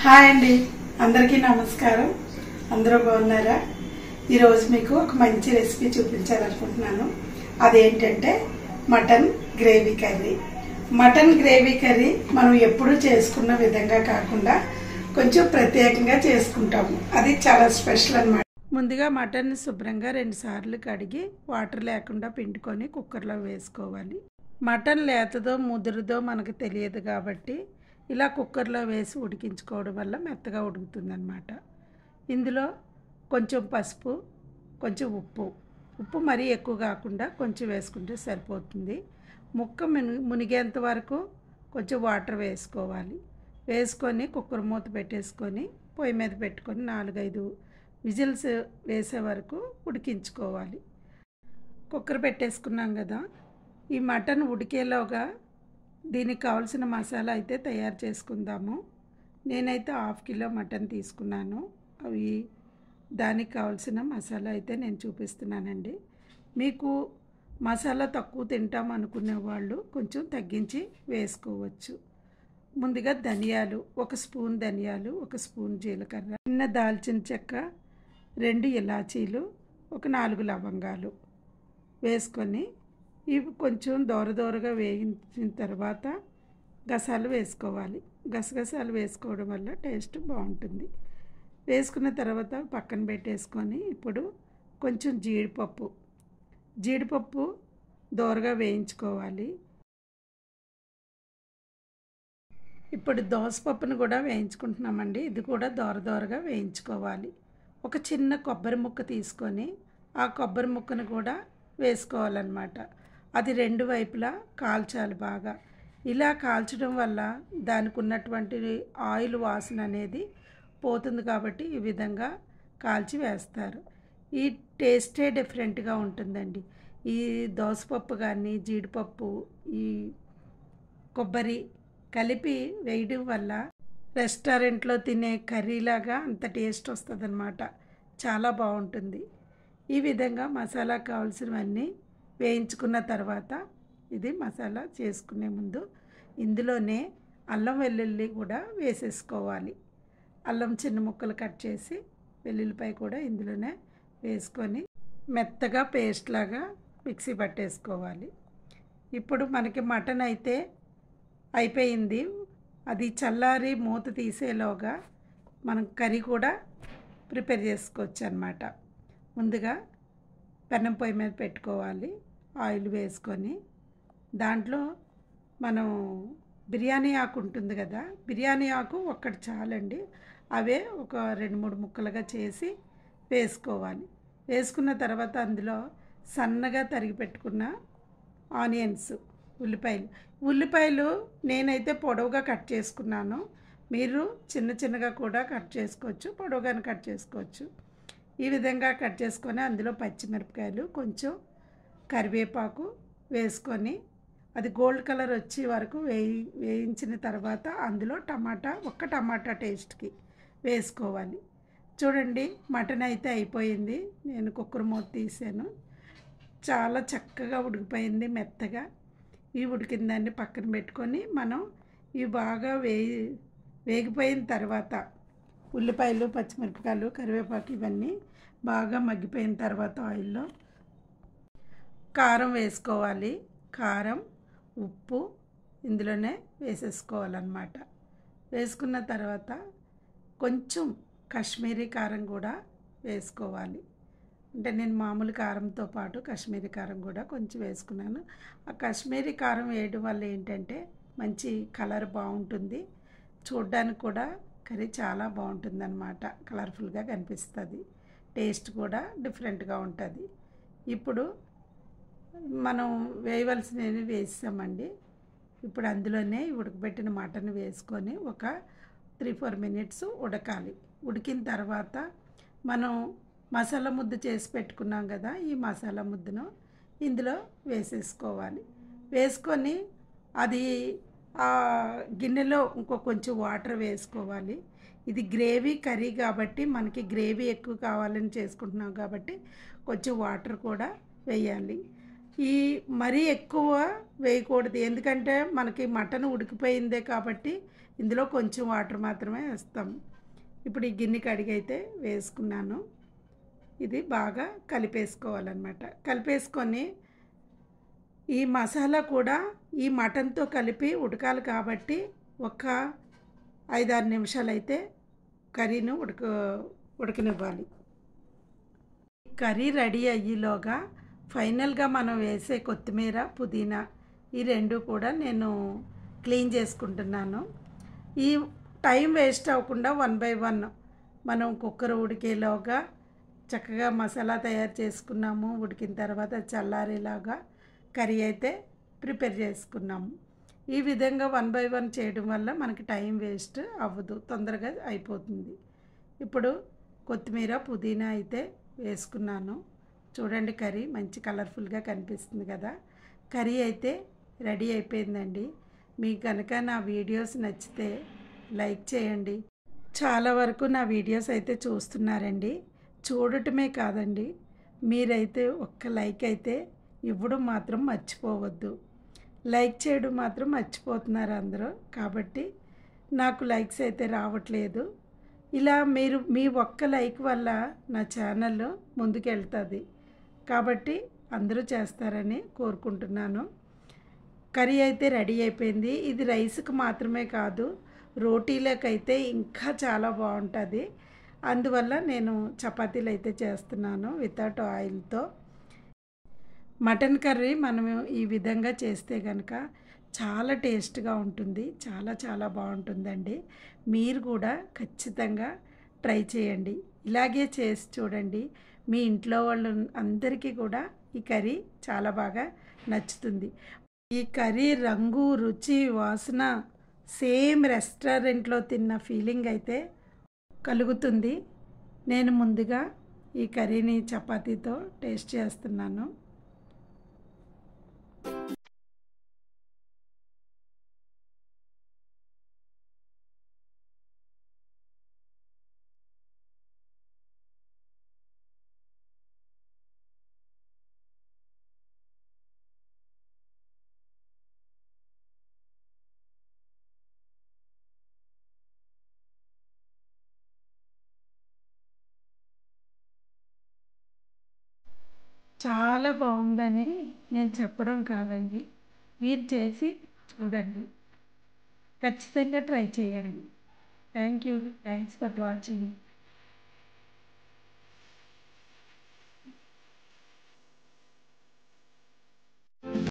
Hi అండి, అందరికీ నమస్కారం. అందరూ బాగున్నారా? ఈరోజు మీకు ఒక మంచి రెసిపీ చూపించాలనుకుంటున్నాను. అదేంటంటే mutton gravy curry. Mutton gravy curry మనం ఎప్పుడూ చేసుకున్న విధంగా కాకుండా కొంచెం ప్రత్యేకంగా చేసుకుంటాము. అది చాలా స్పెషల్ అన్నమాట. ముందుగా మటన్ శుభ్రంగా 2 సార్లు కడిగి వాటర్ లేకుండా పిండుకొని కుక్కర్లో వేసుకోవాలి. మటన్ లేతదో ముదురుదో మనకు తెలియదు కాబట్టి ఇలా కుక్కర్లో వేసి ఉడికించుకోవడం వల్ల మెత్తగా ఉడుకుతుందన్నమాట. ఇందులో కొంచెం పసుపు, కొంచెం ఉప్పు మరీ ఎక్కువ కాకుండా కొంచెం వేసుకుంటే సరిపోతుంది. ముక్క మునిగేంత వరకు కొంచెం వాటర్ వేసుకోవాలి. వేసుకొని కుక్కర్ మూత పెట్టేసుకొని పొయ్యి మీద పెట్టుకొని 4-5 విజిల్స్ వేసే వరకు ఉడికించుకోవాలి. కుక్కర్ పెట్టేసుకున్నాం కదా, ఈ మటన్ ఉడికేలోగా దీనికి కావాల్సిన మసాలా అయితే తయారు చేసుకుందాము. నేనైతే 1/2 కిలో మటన్ తీసుకున్నాను. దానికి కావాల్సిన మసాలా అయితే నేను చూపిస్తున్నానండి. మీకు మసాలా తక్కువ తింటాం అనుకునే వాళ్ళు కొంచెం తగ్గించి వేసుకోవచ్చు. ముందుగా ధనియాలు, 1 స్పూన్ ధనియాలు, 1 స్పూన్ జీలకర్ర, చిన్న దాల్చిన చెక్క, 2 ఇలాచీలు, 4 లవంగాలు వేసుకొని ఇవి కొంచెం దోరగా వేయించిన తర్వాత గసాలు వేసుకోవాలి. గసగసాలు వేసుకోవడం వల్ల టేస్ట్ బాగుంటుంది. వేసుకున్న తర్వాత పక్కన పెట్టేసుకొని ఇప్పుడు కొంచెం జీడిపప్పు దోరగా వేయించుకోవాలి. ఇప్పుడు దోసపప్పును కూడా వేయించుకుంటున్నామండి. ఇది కూడా దోరగా వేయించుకోవాలి. ఒక చిన్న కొబ్బరి ముక్క తీసుకొని ఆ కొబ్బరి ముక్కను కూడా వేసుకోవాలన్నమాట. అది 2 వైపులా కాల్చాలి బాగా. ఇలా కాల్చడం వల్ల దానికి ఉన్నటువంటి ఆయిల్ వాసన అనేది పోతుంది కాబట్టి ఈ విధంగా కాల్చి వేస్తారు. ఈ టేస్టే డిఫరెంట్గా ఉంటుందండి. ఈ దోసపప్పు కానీ జీడిపప్పు, ఈ కొబ్బరి కలిపి వేయడం వల్ల రెస్టారెంట్లో తినే కర్రీలాగా అంత టేస్ట్ వస్తుందన్నమాట. చాలా బాగుంటుంది. ఈ విధంగా మసాలా కావాల్సినవన్నీ వేయించుకున్న తర్వాత ఇది మసాలా చేసుకునే ముందు ఇందులోనే అల్లం వెల్లుల్లి కూడా వేసేసుకోవాలి. అల్లం చిన్న ముక్కలు కట్ చేసి వెల్లుల్లిపాయ కూడా ఇందులోనే వేసుకొని మెత్తగా పేస్ట్ లాగా మిక్సీ పట్టేసుకోవాలి. ఇప్పుడు మనకి మటన్ అయితే అయిపోయింది. అది చల్లారి మూత తీసేలోగా మనం కర్రీ కూడా ప్రిపేర్ చేసుకోవచ్చు అన్నమాట. ముందుగా పెనం పొయ్యి మీద పెట్టుకోవాలి. ఆయిల్ వేసుకొని దాంట్లో మనం బిర్యానీ ఆకు ఉంటుంది కదా, బిర్యానీ ఆకు ఒక్కటి చాలండి. అవే ఒక 2-3 ముక్కలుగా చేసి వేసుకోవాలి. వేసుకున్న తర్వాత అందులో సన్నగా తరిగి పెట్టుకున్న ఆనియన్స్, ఉల్లిపాయలు నేనైతే పొడవుగా కట్ చేసుకున్నాను. మీరు చిన్నగా కూడా కట్ చేసుకోవచ్చు, పొడవుగానే కట్ చేసుకోవచ్చు. ఈ విధంగా కట్ చేసుకొని అందులో పచ్చిమిరపకాయలు, కొంచెం కరివేపాకు వేసుకొని అది గోల్డ్ కలర్ వచ్చే వరకు వేయించిన తర్వాత అందులో ఒక్క టమాటా టేస్ట్కి వేసుకోవాలి. చూడండి, మటన్ అయితే అయిపోయింది. నేను కుక్కర్ మూత తీసాను. చాలా చక్కగా ఉడికిపోయింది మెత్తగా. ఈ ఉడికిన దాన్ని పక్కన పెట్టుకొని మనం ఇవి బాగా వేగిపోయిన తర్వాత ఉల్లిపాయలు, పచ్చిమిరపకాయలు, కరివేపాకు ఇవన్నీ బాగా మగ్గిపోయిన తర్వాత ఆయిల్లో కారం వేసుకోవాలి. కారం, ఉప్పు ఇందులోనే వేసేసుకోవాలన్నమాట. వేసుకున్న తర్వాత కొంచెం కాశ్మీరీ కారం కూడా వేసుకోవాలి. అంటే నేను మామూలు కారంతో పాటు కాశ్మీరీ కారం కూడా కొంచెం వేసుకున్నాను. ఆ కాశ్మీరీ కారం వేయడం వల్ల ఏంటంటే మంచి కలర్ బాగుంటుంది. చూడ్డానికి కూడా కర్రీ చాలా బాగుంటుంది అన్నమాట. కలర్ఫుల్గా కనిపిస్తుంది. టేస్ట్ కూడా డిఫరెంట్గా ఉంటుంది. ఇప్పుడు మనం వేయవలసినవి వేసామండి. ఇప్పుడు అందులోనే ఉడకబెట్టిన మటన్ వేసుకొని ఒక 3-4 మినిట్స్ ఉడకాలి. ఉడికిన తర్వాత మనం మసాలా ముద్ద చేసి పెట్టుకున్నాం కదా, ఈ మసాలా ముద్దను ఇందులో వేసేసుకోవాలి. వేసుకొని అది ఆ గిన్నెలో కొంచెం వాటర్ వేసుకోవాలి. ఇది గ్రేవీ కర్రీ కాబట్టి మనకి గ్రేవీ ఎక్కువ కావాలని చేసుకుంటున్నాం కాబట్టి కొంచెం వాటర్ కూడా వేయాలి. ఈ మరీ ఎక్కువ వేయకూడదు, ఎందుకంటే మనకి మటన్ ఉడికిపోయిందే కాబట్టి ఇందులో కొంచెం వాటర్ మాత్రమే వేస్తాం. ఇప్పుడు ఈ గిన్నె కడిగైతే వేసుకున్నాను. ఇది బాగా కలిపేసుకోవాలన్నమాట. కలిపేసుకొని ఈ మసాలా కూడా ఈ మటన్తో కలిపి ఉడకాలి కాబట్టి ఒక 5-6 నిమిషాలైతే కర్రీని ఉడకనివ్వాలి. కర్రీ రెడీ అయ్యేలోగా ఫైనల్గా మనం వేసే కొత్తిమీర, పుదీనా ఈ రెండు కూడా నేను క్లీన్ చేసుకుంటున్నాను. ఈ టైం వేస్ట్ అవ్వకుండా 1 బై 1 మనం కుక్కర్ ఉడికేలోగా చక్కగా మసాలా తయారు చేసుకున్నాము. ఉడికిన తర్వాత చల్లారేలాగా కర్రీ అయితే ప్రిపేర్ చేసుకున్నాము. ఈ విధంగా 1 బై 1 చేయడం వల్ల మనకి టైం వేస్ట్ అవ్వదు, తొందరగా అయిపోతుంది. ఇప్పుడు కొత్తిమీర, పుదీనా అయితే వేసుకున్నాను. చూడండి, కర్రీ మంచి కలర్ఫుల్గా కనిపిస్తుంది కదా. కర్రీ అయితే రెడీ అయిపోయిందండి. మీకు కనుక నా వీడియోస్ నచ్చితే లైక్ చేయండి. చాలా వరకు నా వీడియోస్ అయితే చూస్తున్నారండి. చూడటమే కాదండి, మీరైతే ఒక్క లైక్ అయితే ఇవ్వడం మాత్రం మర్చిపోవద్దు. లైక్ చేయడం మాత్రం మర్చిపోతున్నారు అందరూ. కాబట్టి నాకు లైక్స్ అయితే రావట్లేదు. ఇలా మీరు మీ ఒక్క లైక్ వల్ల నా ఛానల్ ముందుకెళ్తుంది. కాబట్టి అందరూ చేస్తారని కోరుకుంటున్నాను. కర్రీ అయితే రెడీ అయిపోయింది. ఇది రైస్కి మాత్రమే కాదు, రోటీలకైతే ఇంకా చాలా బాగుంటుంది. అందువల్ల నేను చపాతీలు అయితే చేస్తున్నాను వితౌట్ ఆయిల్తో. మటన్ కర్రీ మనం ఈ విధంగా చేస్తే కనుక చాలా టేస్ట్గా ఉంటుంది. చాలా చాలా బాగుంటుందండి. మీరు కూడా ఖచ్చితంగా ట్రై చేయండి. ఇలాగే చేసి చూడండి. మీ ఇంట్లో వాళ్ళు అందరికీ కూడా ఈ కర్రీ చాలా బాగా నచ్చుతుంది. ఈ కర్రీ రంగు, రుచి, వాసన సేమ్ రెస్టారెంట్లో తిన్న ఫీలింగ్ అయితే కలుగుతుంది. నేను ముందుగా ఈ కర్రీని చపాతీతో టేస్ట్ చేస్తున్నాను. చాలా బాగుందని నేను చెప్పడం కాదండి, మీరు చేసి చూడండి. ఖచ్చితంగా ట్రై చేయండి. Thank you. Thanks for watching.